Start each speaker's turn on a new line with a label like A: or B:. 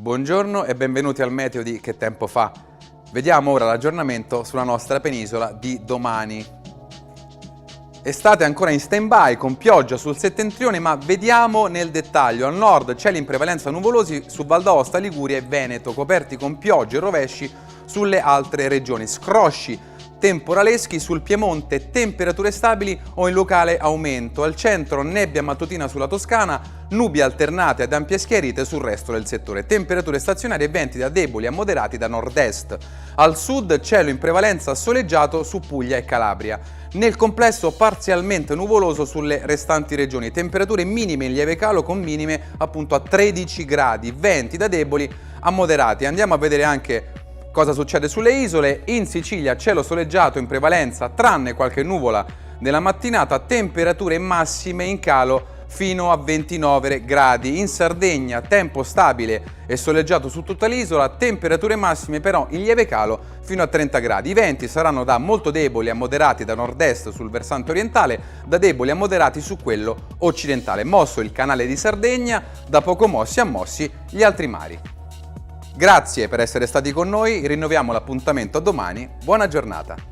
A: Buongiorno e benvenuti al meteo di Che Tempo Fa. Vediamo ora l'aggiornamento sulla nostra penisola di domani. Estate ancora in stand-by con pioggia sul settentrione, ma vediamo nel dettaglio. Al nord cieli in prevalenza nuvolosi su Val d'Aosta, Liguria e Veneto, coperti con piogge e rovesci sulle altre regioni. Scrosci temporaleschi sul Piemonte, temperature stabili o in locale aumento. Al centro nebbia mattutina sulla Toscana, nubi alternate ad ampie schiarite sul resto del settore. Temperature stazionarie e venti da deboli a moderati da nord-est. Al sud cielo in prevalenza soleggiato su Puglia e Calabria. Nel complesso parzialmente nuvoloso sulle restanti regioni. Temperature minime in lieve calo con minime appunto a 13 gradi. Venti da deboli a moderati. Andiamo a vedere anche cosa succede sulle isole. In Sicilia cielo soleggiato in prevalenza, tranne qualche nuvola nella mattinata, temperature massime in calo fino a 29 gradi. In Sardegna tempo stabile e soleggiato su tutta l'isola, temperature massime però in lieve calo fino a 30 gradi. I venti saranno da molto deboli a moderati da nord-est sul versante orientale, da deboli a moderati su quello occidentale. Mosso il canale di Sardegna, da poco mossi a mossi gli altri mari. Grazie per essere stati con noi, rinnoviamo l'appuntamento a domani, buona giornata!